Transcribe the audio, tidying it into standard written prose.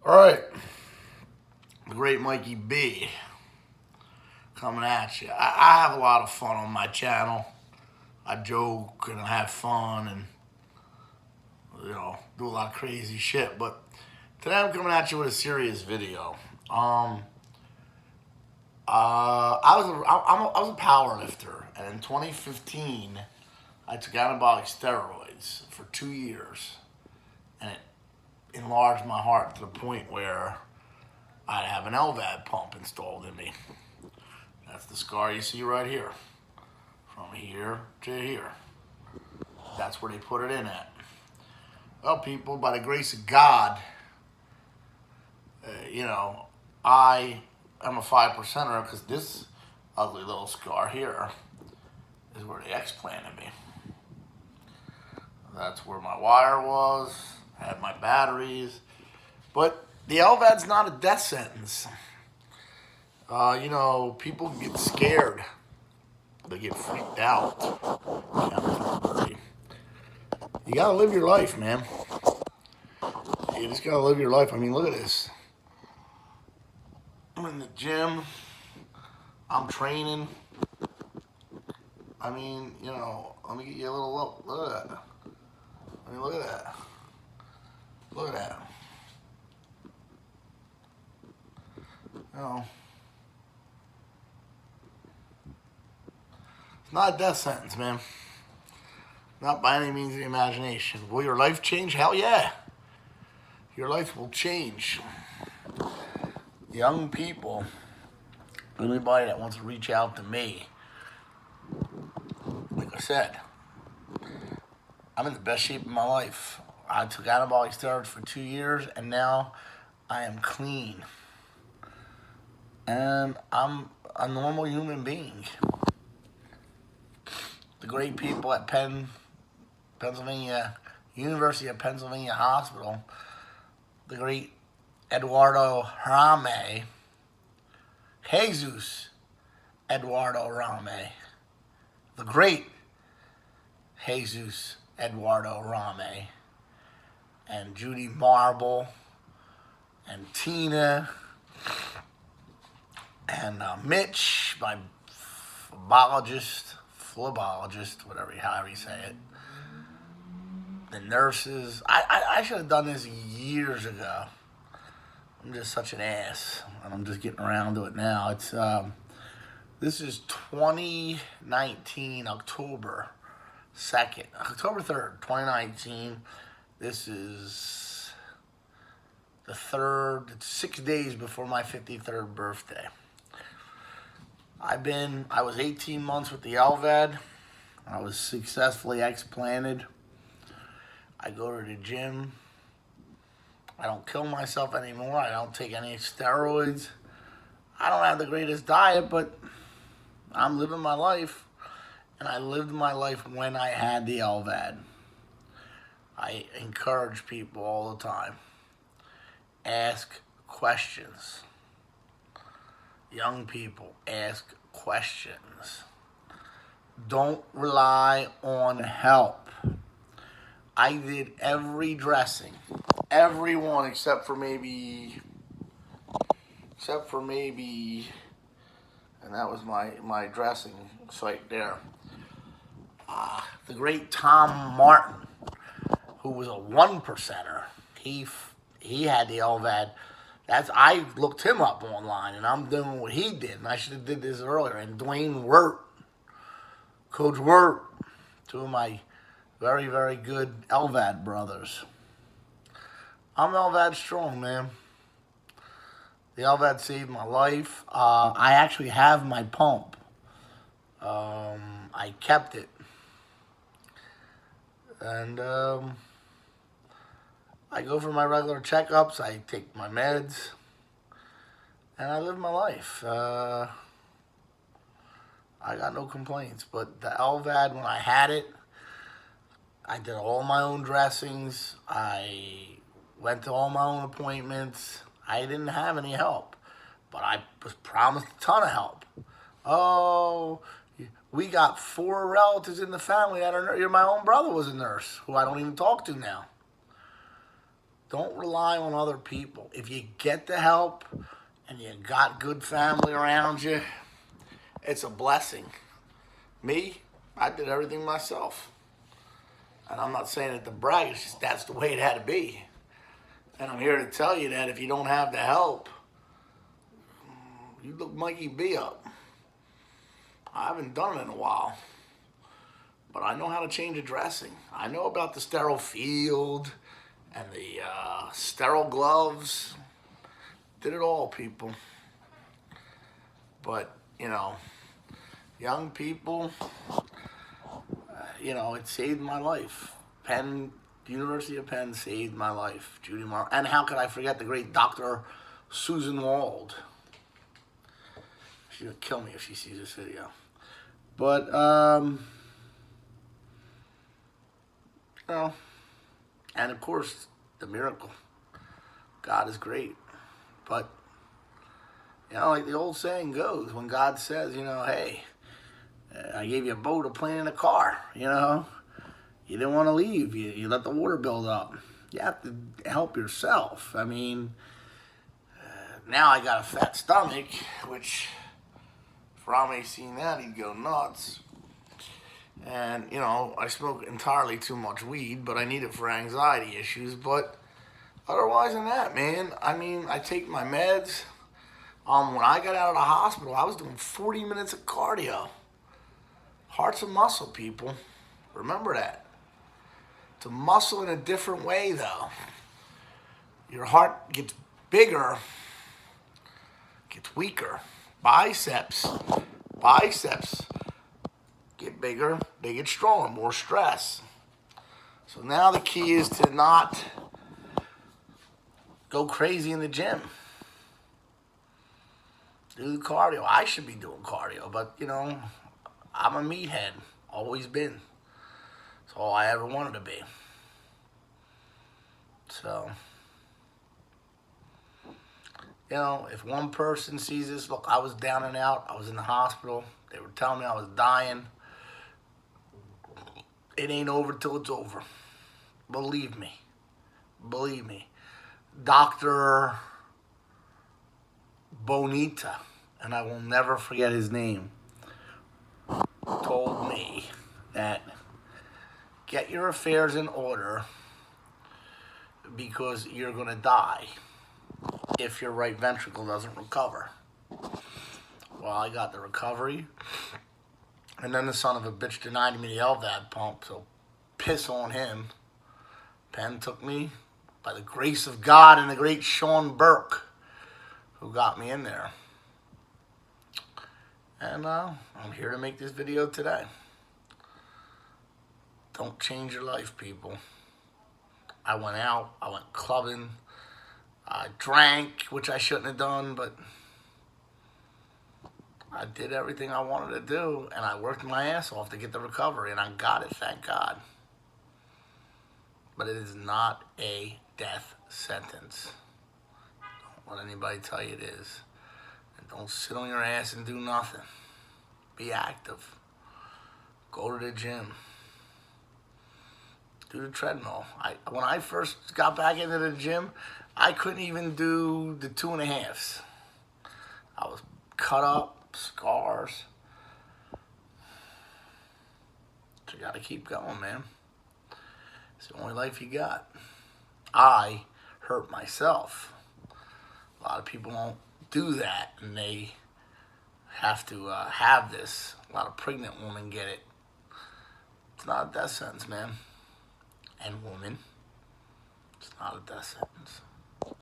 All right, the great Mikey B coming at you. I have a lot of fun on my channel. I joke and I have fun and do a lot of crazy shit. But today I'm coming at you with a serious video. I was a power lifter, and in 2015 I took anabolic steroids for 2 years, and it enlarged my heart to the point where I'd have an LVAD pump installed in me. That's the scar you see right here. From here to here. That's where they put it in at. Well, people, by the grace of God, I am a 5%er because this ugly little scar here is where they explanted me. That's where my wire was, had my batteries. But the LVAD's not a death sentence. People get scared. They get freaked out. You gotta live your life, man. You just gotta live your life. I mean, look at this. I'm in the gym. I'm training. I mean, let me get you a little look. Look at that. I mean, look at that. Look at that. It's not a death sentence, man. Not by any means of the imagination. Will your life change? Hell yeah. Your life will change. Young people, anybody that wants to reach out to me, like I said, I'm in the best shape of my life. I took anabolic steroids for 2 years, and now I am clean. And I'm a normal human being. The great people at Pennsylvania, University of Pennsylvania Hospital, the great Eduardo Rame, Jesus Eduardo Rame, the great Jesus Eduardo Rame, and Judy Marble, and Tina, and Mitch, my phlebotomist, however you say it, the nurses. I should have done this years ago. I'm just such an ass, and I'm just getting around to it now. This is 2019, October 2nd, October 3rd, 2019. This is the third, it's 6 days before my 53rd birthday. I was 18 months with the LVAD. I was successfully explanted. I go to the gym. I don't kill myself anymore. I don't take any steroids. I don't have the greatest diet, but I'm living my life. And I lived my life when I had the LVAD. I encourage people all the time. Ask questions. Young people, ask questions. Don't rely on help. I did every dressing. Everyone except for maybe, and that was my dressing site there. The great Tom Martin, who was a 1%er, he had the LVAD. I looked him up online, and I'm doing what he did, and I should have did this earlier. And Dwayne Wirt, Coach Wirt, two of my very, very good LVAD brothers. I'm LVAD strong, man. The LVAD saved my life. I actually have my pump. I kept it. And I go for my regular checkups. I take my meds. And I live my life. I got no complaints. But the LVAD, when I had it, I did all my own dressings. I went to all my own appointments. I didn't have any help, but I was promised a ton of help. Oh, we got 4 relatives in the family that are. My own brother was a nurse, who I don't even talk to now. Don't rely on other people. If you get the help and you got good family around you, it's a blessing. Me, I did everything myself. And I'm not saying it to brag, it's just that's the way it had to be. And I'm here to tell you that if you don't have the help, you look Mikey B up. I haven't done it in a while, but I know how to change a dressing. I know about the sterile field and the sterile gloves. Did it all, people. But, young people, it saved my life. The University of Penn saved my life. Judy Mar, and how could I forget the great Dr. Susan Wald? She'll kill me if she sees this video. But, and of course, the miracle. God is great. But, like the old saying goes, when God says, hey, I gave you a boat, a plane, and a car, you didn't want to leave. You let the water build up. You have to help yourself. I mean, now I got a fat stomach, which, if Rame seen that, he'd go nuts. And, I smoke entirely too much weed, but I need it for anxiety issues. But otherwise than that, man, I take my meds. When I got out of the hospital, I was doing 40 minutes of cardio. Heart's a muscle, people. Remember that. It's a muscle in a different way, though. Your heart gets bigger, gets weaker. Biceps get bigger, they get stronger, more stress. So now the key is to not go crazy in the gym. Do the cardio. I should be doing cardio, but, I'm a meathead. Always been. That's all I ever wanted to be. So, if one person sees this, look, I was down and out. I was in the hospital. They were telling me I was dying. It ain't over till it's over. Believe me. Dr. Bonita, and I will never forget his name, told me that get your affairs in order because you're going to die if your right ventricle doesn't recover. Well, I got the recovery, and then the son of a bitch denied me the LVAD pump, so piss on him. Penn took me by the grace of God and the great Sean Burke, who got me in there. And I'm here to make this video today. Don't change your life, people. I went out, I went clubbing, I drank, which I shouldn't have done, but I did everything I wanted to do, and I worked my ass off to get the recovery, and I got it, thank God. But it is not a death sentence. Don't let anybody tell you it is. And don't sit on your ass and do nothing. Be active. Go to the gym. Do the treadmill. When I first got back into the gym, I couldn't even do the 2.5s. I was cut up, scars. So you gotta keep going, man. It's the only life you got. I hurt myself. A lot of people don't do that, and they have to have this. A lot of pregnant women get it. It's not a death sentence, man. And woman, it's not a death sentence.